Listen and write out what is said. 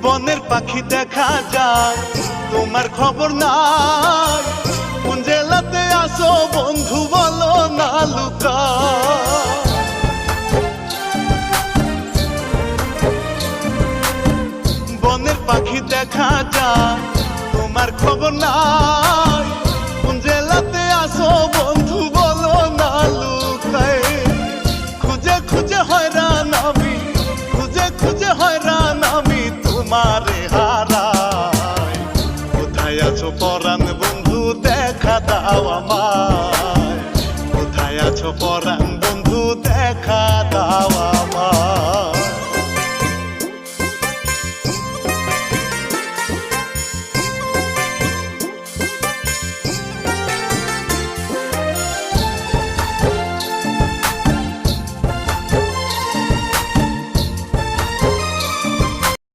বনের পাখি দেখা যায়, তোমার খবর নাই। কোন জেলাতে আসো বন্ধু বলো না লুকা। বনের পাখি দেখা যায়, তোমার খবর নাই।